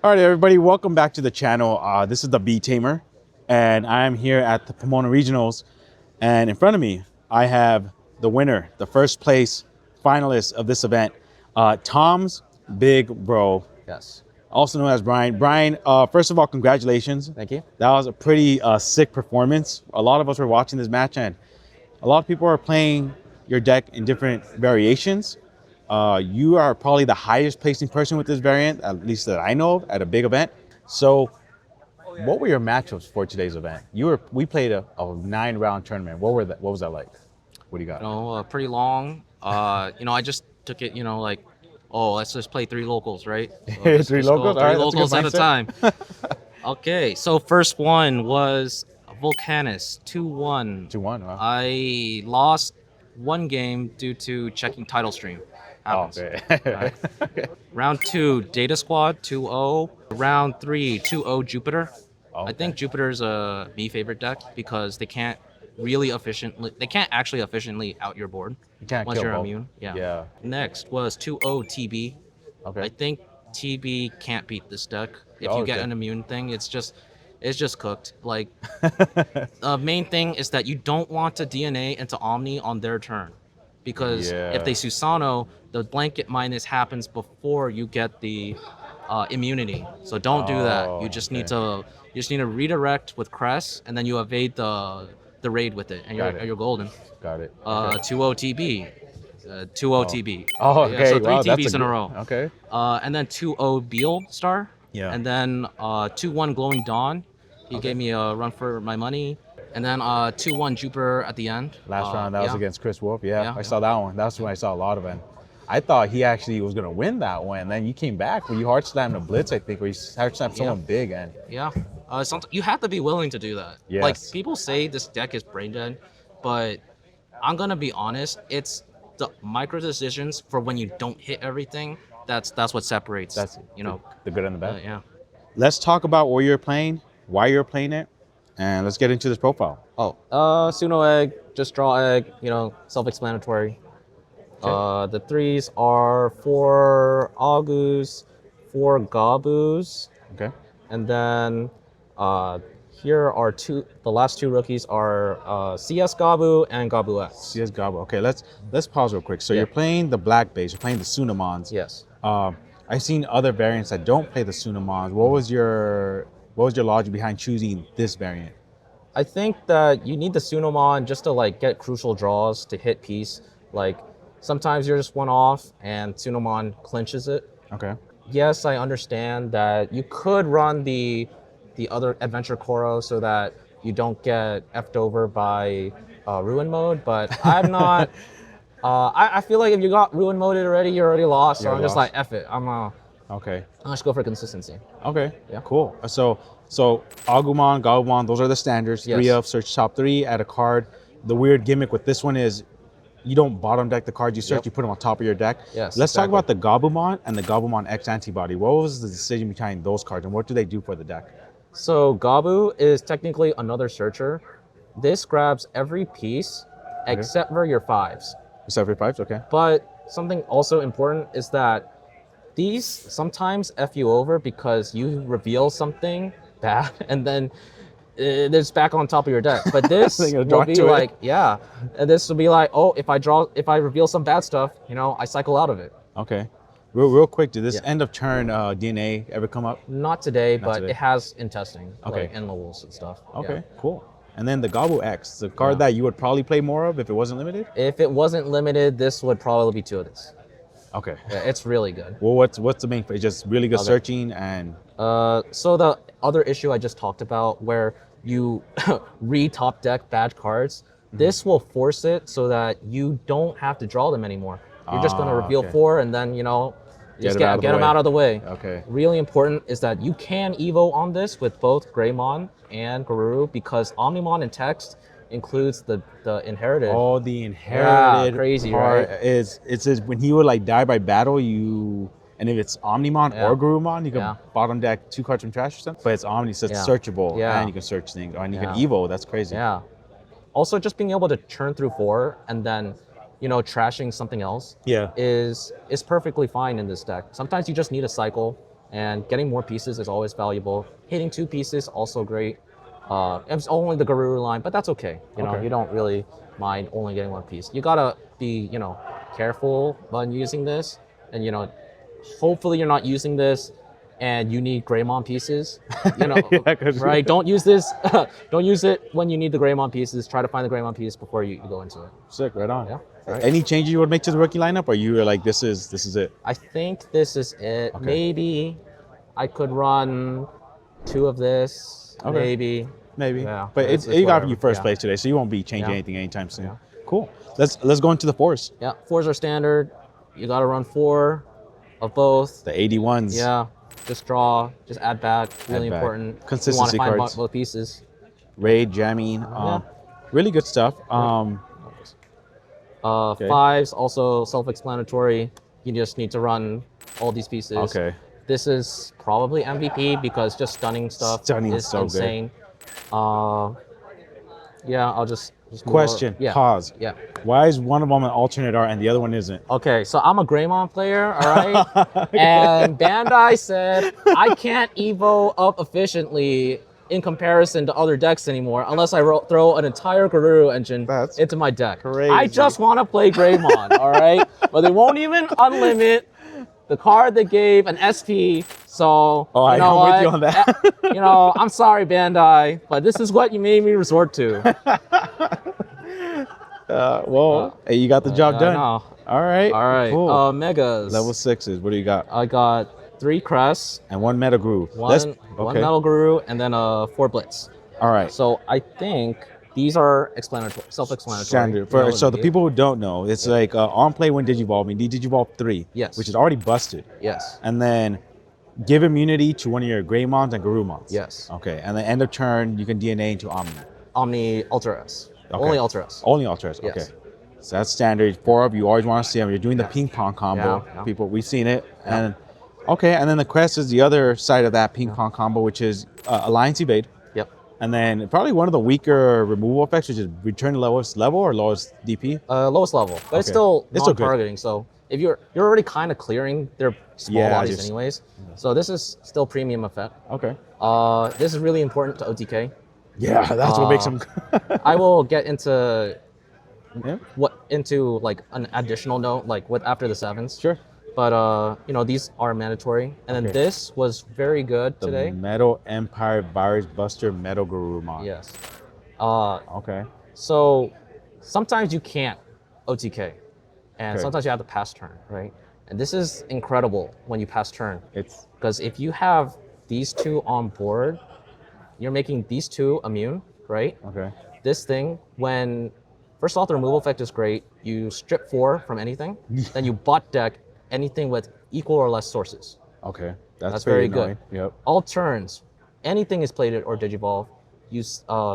All right, everybody, welcome back to the channel. This is the V-Tamer, and I am here at the Pomona Regionals. And in front of me, I have the winner, the first place finalist of this event, Tom's BigBro, Yes. also known as Brian. Brian, first of all, congratulations. Thank you. That was a pretty sick performance. A lot of us were watching this match, and a lot of people are playing your deck in different variations. You are probably the highest placing person with this variant, at least that I know of, at a big event. So what were your matchups for today's event? We played a 9-round tournament. What was that like? What do you got? Pretty long. I just took it, like, oh, let's just play 3 locals, right? So Three locals? All right, that's a good locals at a time. mindset. Okay, so first one was Volcanus, 2-1. 2-1, wow. I lost one game due to checking title stream. Happens. Okay. Right. Round 2, Data Squad, 2-0. Round 3, 2-0 Jupiter. Okay. I think Jupiter's a me favorite deck because they can't actually efficiently out your board You can't once kill you're both. immune. Yeah. Yeah. Next was 2-0 TB. Okay. I think TB can't beat this deck. If Oh, you get okay. an immune thing, it's just cooked. Like, the main thing is that you don't want to DNA into Omni on their turn, because if they Susano, the blanket minus happens before you get the immunity. So don't do that. You just need to redirect with Crest, and then you evade the raid with it, and you're golden. Got it. 2-0 TB. 2-0 TB. Oh, Yeah, okay. so 3 Wow, that's TBs in a good- row. Okay. And then 2-0 Beal Star. Yeah. And then 2-1 Glowing Dawn. He gave me a run for my money. And then 2-1 Jupiter at the end. Last round, that was against Chris Wolf. Yeah. I saw that one. That's when I saw a lot of it. I thought he actually was going to win that one. And then you came back when you hard slammed a blitz, I think, where you hard slammed someone big. And Yeah. You have to be willing to do that. Yes. Like, people say this deck is brain dead, but I'm going to be honest. It's the micro decisions for when you don't hit everything. That's what separates. that's the good and the bad. Yeah. Let's talk about what you're playing, why you're playing it, and let's get into this profile. Oh, Suno egg, just draw egg, self-explanatory. The 3s are 4 Agus, 4 Gabus, Okay. and then here are the last 2 rookies are CS Gabu and Gabu X. CS Gabo. Okay, let's pause real quick. So Yeah. you're playing the black base, you're playing the Sunamons. Yes. I've seen other variants that don't play the Sunamons. What was your logic behind choosing this variant? I think that you need the Sunomon just to get crucial draws to hit piece. Like, sometimes you're just one off and Sunomon clinches it. Okay. Yes, I understand that you could run the other Adventure Koro so that you don't get effed over by Ruin mode, but I'm not. I feel like if you got Ruin moded already, you're already lost. So You're I'm just lost. like, F it. Okay. I'll just go for consistency. Okay. Yeah. Cool. So Agumon, Gabumon, those are the standards. Yes. 3 of, search top 3, add a card. The weird gimmick with this one is you don't bottom deck the cards you search, Yep. you put them on top of your deck. Yes, Let's talk exactly. about the Gabumon and the Gabumon X antibody. What was the decision behind those cards and what do they do for the deck? So Gabu is technically another searcher. This grabs every piece except for your 5s. Except for 5s, okay. But something also important is that these sometimes F you over because you reveal something bad and then it's back on top of your deck. But this Then you'll will draw be to it. like, and this will be like, oh, if I reveal some bad stuff, I cycle out of it. Okay. Real quick, did this Yeah. end of turn DNA ever come up? Not today, but today. it has in testing, Okay. like in levels and stuff. Okay, Yeah. cool. And then the Gabu X, the card Yeah. that you would probably play more of if it wasn't limited? If it wasn't limited, this would probably be 2 of this. Okay. Yeah, it's really good. Well, what's the main? It's just really good Okay. searching and So the other issue I just talked about, where you re-top deck bad cards, this will force it so that you don't have to draw them anymore. You're just going to reveal okay. 4 and then, just get them out of the way. Okay. Really important is that you can Evo on this with both Greymon and Garuru, because Omnimon in text includes the inherited. Oh, the inherited crazy, part right? it says when he would die by battle, and if it's Omnimon or Garurumon, you can bottom deck 2 cards from trash or something. But it's Omni, so it's searchable, and you can search things, and you can Evo. That's crazy. Yeah. Also, just being able to churn through 4 and then, trashing something else is perfectly fine in this deck. Sometimes you just need a cycle. and getting more pieces is always valuable. Hitting 2 pieces also great. It's only the Garuru line, but that's okay. You know, you don't really mind only getting 1 piece. You gotta be, you know, careful when using this, and you know, hopefully you're not using this and you need Greymon pieces. You know, right? Don't use this. Don't use it when you need the Greymon pieces. Try to find the Greymon piece before you go into it. Sick, right on. Yeah. Right. Any changes you would make to the rookie lineup, or you were like, this is it? I think this is it. Maybe I could run 2 of this. Maybe. Yeah. But it's you got you first place today, so you won't be changing anything anytime soon. Cool. Let's go into the 4s. Yeah, 4s are standard. You got to run 4 of both. The 81s. Yeah. Just draw. Just add back. Really important. Consistency you want to cards. find both pieces. Raid, jamming. Really good stuff. 5s also self-explanatory. You just need to run all these pieces. Okay. This is probably MVP because just stunning stuff is so insane. Good. Yeah, I'll just question. Pause. Yeah. Why is one of them an alternate art and the other one isn't? Okay, so I'm a Greymon player, all right? And Bandai said I can't Evo up efficiently in comparison to other decks anymore unless I throw an entire Garuru engine into my deck. Crazy. I just want to play Greymon, all right? But they won't even unlimit the card they gave an SP. So, you know I'm with you on that. You know, I'm sorry, Bandai, but this is what you made me resort to. Hey, you got the job done. All right. Cool. Megas. Level 6s. What do you got? I got 3 Crests. And 1 Meta Groove. One Metal Guru, and then 4 Blitz. All right. So I think these are self-explanatory. Standard. So the people who don't know, it's like on play when Digivolving, Digivolve 3. Yes. Which is already busted. Yes. And then give immunity to one of your Greymons and Garurumons. Yes. Okay. And then end of turn, you can DNA into Omni Alter-S. Okay. Only Alter-S. Only Alter-S. Yes. Okay. So that's standard. 4 of you always want to see them. You're doing the ping pong combo. Yeah. People, we've seen it. And okay. And then the Crest is the other side of that ping pong combo, which is Alliance Evade. Yep. And then probably one of the weaker removal effects, which is return to lowest level or lowest DP. Lowest level, but it's still non-targeting. So if you're already kind of clearing their small bodies anyways. So this is still premium effect. Okay. This is really important to OTK. Yeah, that's what makes them. I will get into into like an additional note like after the 7s. Sure. But you know, these are mandatory. And then this was very good today. The Metal Empire Virus Buster Metal Garurumon. Yes. Okay. So sometimes you can't OTK, and sometimes you have to pass turn, right? And this is incredible when you pass turn. It's because if you have these 2 on board, you're making these 2 immune, right? Okay. This thing, when first off, the removal effect is great. You strip 4 from anything, then you bot deck anything with equal or less sources. Okay. That's very annoying. good. Yep. All turns, anything is plated or Digivolve, you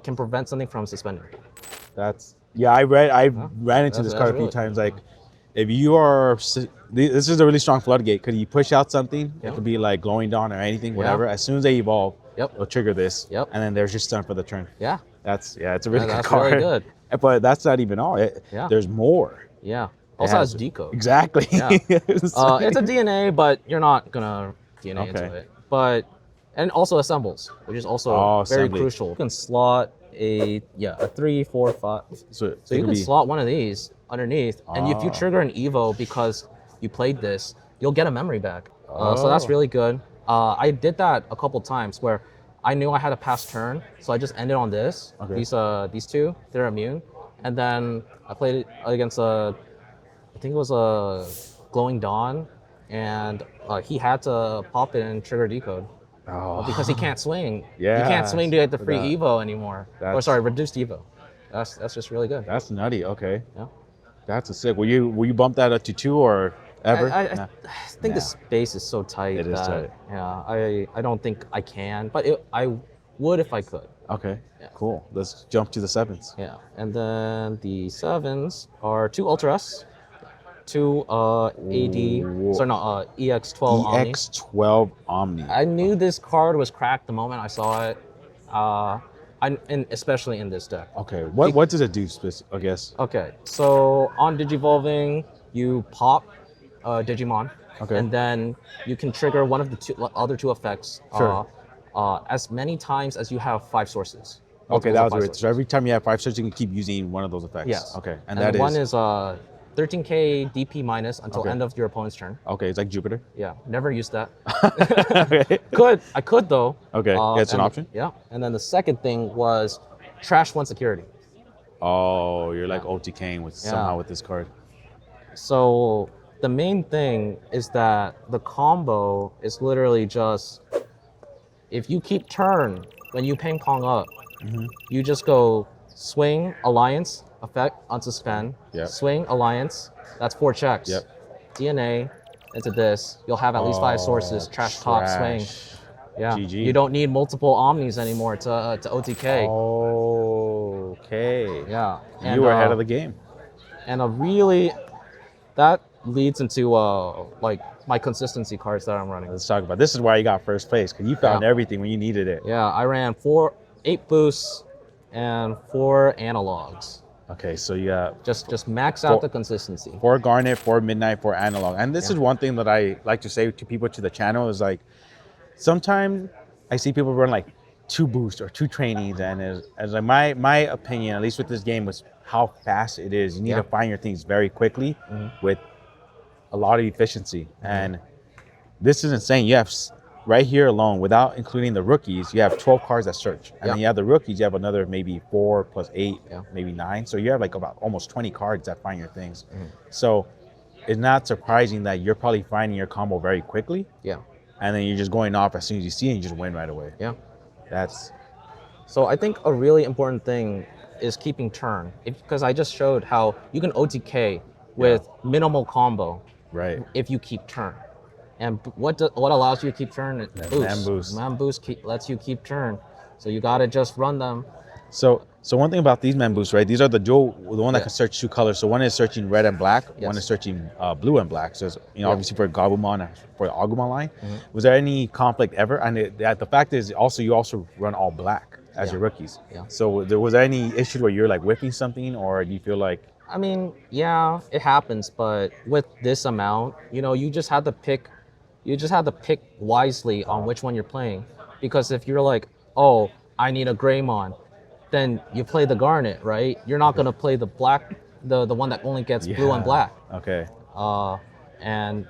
can prevent something from suspending. That's I ran into this card a few times. Like, if you are, this is a really strong floodgate. Could you push out something? It could be like Glowing Dawn or anything, whatever. As soon as they evolve, it'll trigger this. Yep. And then there's just stun for the turn. Yeah. It's a really good that's card. very good. But that's not even all. There's more. Yeah. Also has decode. Exactly. Yeah. It's a DNA, but you're not gonna DNA into it. And also assembles, which is also very crucial. You can slot a 3, 4, 5. So you can slot one of these underneath, and if you trigger an Evo because you played this, you'll get a memory back. So that's really good. I did that a couple times where I knew I had a pass turn, so I just ended on this. These 2, they're immune, and then I played it against I think it was a Glowing Dawn, and he had to pop it and trigger decode. Because he can't swing. Yeah. He can't swing to get the free Evo anymore. Reduced Evo. That's just really good. That's nutty. Okay. Yeah. That's a sick. Will you bump that up to 2 or ever? I think the space is so tight. It is tight. Yeah. I don't think I can, but I would if I could. Okay. Yeah. Cool. Let's jump to the 7s. Yeah. And then the 7s are 2 Alter-S. 2 EX12 Omni. EX12 Omni. I knew this card was cracked the moment I saw it, and especially in this deck. Okay, what does it do, I guess? Okay, so on Digivolving, you pop Digimon. Okay. And then you can trigger one of the other two effects Sure. as many times as you have 5 sources. Okay, Multiples that of was 5 weird. So sources. every time you have 5 searches, you can keep using one of those effects. Yes. Okay, and And that one is 13k DP minus until Okay. end of your opponent's turn. okay. It's like Jupiter. Yeah, never used that. Okay. I could though. Okay, yeah, it's an and- option. Yeah, and then the second thing was trash one security. Oh, you're like OTKing with somehow with this card. So the main thing is that the combo is literally just if you keep turn when you ping pong up, you just go swing alliance effect unsuspend, Yep. swing alliance. That's 4 checks. Yep. DNA into this. You'll have at least 5 sources. Trash top swing. Yeah. GG. You don't need multiple omnis anymore to OTK. Okay. Yeah. You were ahead of the game. And that leads into like my consistency cards that I'm running. Let's talk about this. Is why you got first place because you found Yeah. everything when you needed it. Yeah, I ran 8 boosts and 4 analogs. Okay, so you got Just max out the consistency. 4 Garnet, 4 Midnight, 4 Analog. And this is one thing that I like to say to people to the channel is like, sometimes I see people run like 2 boosts or 2 trainings, and as like my opinion, at least with this game, was how fast it is. You need to find your things very quickly with a lot of efficiency. And this is insane. You have right here alone, without including the rookies, you have 12 cards that search. And then you have the rookies, you have another maybe 4 plus 8, maybe 9. So you have like about almost 20 cards that find your things. So it's not surprising that you're probably finding your combo very quickly. Yeah. And then you're just going off as soon as you see it, and you just win right away. Yeah. That's So I think a really important thing is keeping turn. Because I just showed how you can OTK with minimal combo right. if you keep turn. And what allows you to keep turn? Boost. Man boost. Man boost lets you keep turn. So you gotta just run them. So one thing about these man boosts, right? These are the one that can search 2 colors. So one is searching red and black, one is searching blue and black. So it's, obviously for Gabumon, for the Agumon line. Was there any conflict ever? And the fact is also you also run all black as your rookies. Yeah. So was there any issue where you're like whipping something, or do you feel like? I mean, yeah, it happens, but with this amount, you just have to pick wisely on which one you're playing. Because if you're like, oh, I need a Greymon, then you play the Garnet, right? You're not gonna play the black, the one that only gets blue and black. Okay. And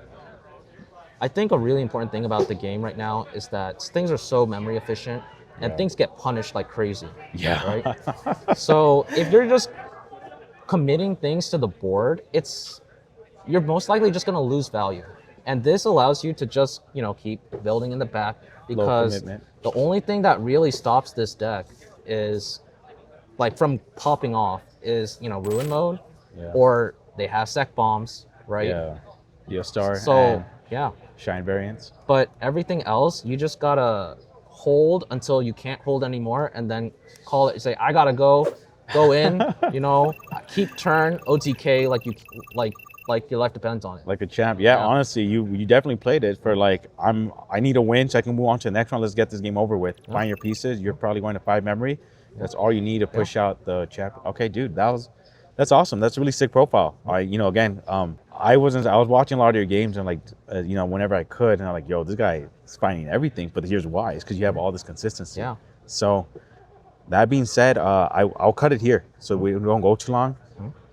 I think a really important thing about the game right now is that things are so memory efficient and things get punished like crazy. Yeah. Right? So if you're just committing things to the board, you're most likely just gonna lose value. And this allows you to just, keep building in the back, because the only thing that really stops this deck is, like, from popping off is, ruin mode, or they have sec bombs, right? Yeah. Geostar. So, and Shine variants. But everything else, you just gotta hold until you can't hold anymore, and then call it. Say, I gotta go in. Keep turn, OTK like your life depends on it. Like a champ. Yeah, honestly, you definitely played it for like, I need a win so I can move on to the next one. Let's get this game over with. Find your pieces. You're probably going to 5 memory. That's all you need to push out the champ. Okay, dude, that's awesome. That's a really sick profile. Again, I was watching a lot of your games, and like, whenever I could, and I'm like, yo, this guy is finding everything. But here's why: it's because you have all this consistency. Yeah. So that being said, I'll cut it here so we don't go too long.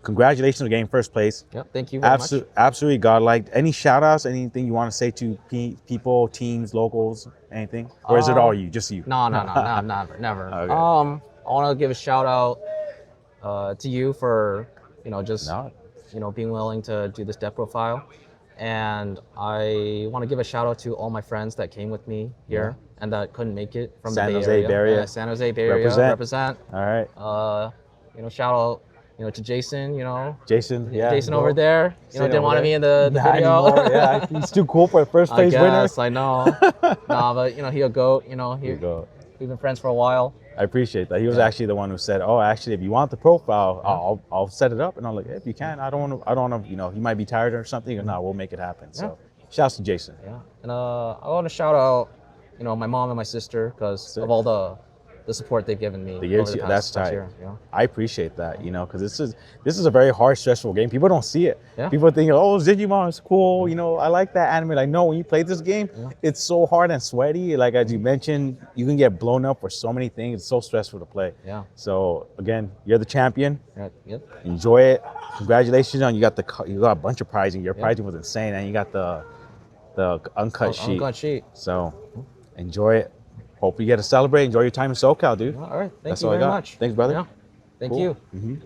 Congratulations on getting first place. Yep, thank you very much. Absolutely godlike. Any shout outs, anything you want to say to people, teams, locals, anything? Or is it all you, just you? No, never. Okay. I want to give a shout out to you for, being willing to do this deck profile. And I want to give a shout out to all my friends that came with me here and that couldn't make it from San the Jose Bay Bay Area. San Jose Bay Area. Represent. All right. Shout out, to Jason, Jason, Jason over there, didn't want to be in the Not video. anymore. Yeah, he's too cool for a first place winner. I know. Nah, but he'll go. We've been friends for a while. I appreciate that. He was actually the one who said, "Oh, actually, if you want the profile, I'll set it up." And I'm like, "If you can, I don't want to. You might be tired or something. Or no, we'll make it happen." So, shouts to Jason. Yeah, and I want to shout out, my mom and my sister because of all the the support they've given me The year, over the that's past tight. year. You know? I appreciate that, you know, because this is a very hard, stressful game. People don't see it. Yeah. People think, oh, Digimon is cool. You know, I like that anime. Like, no, when you play this game, it's so hard and sweaty. Like as you mentioned, you can get blown up for so many things. It's so stressful to play. Yeah. So again, you're the champion. Yep. Enjoy it. Congratulations on you got a bunch of prizing. Your pricing was insane, and you got the uncut sheet. Uncut sheet. So enjoy it. Hope you get to celebrate. Enjoy your time in SoCal, dude. All right. Thank That's you all I very got. much. Thanks, brother. Yeah. Thank Cool. you. Mm-hmm.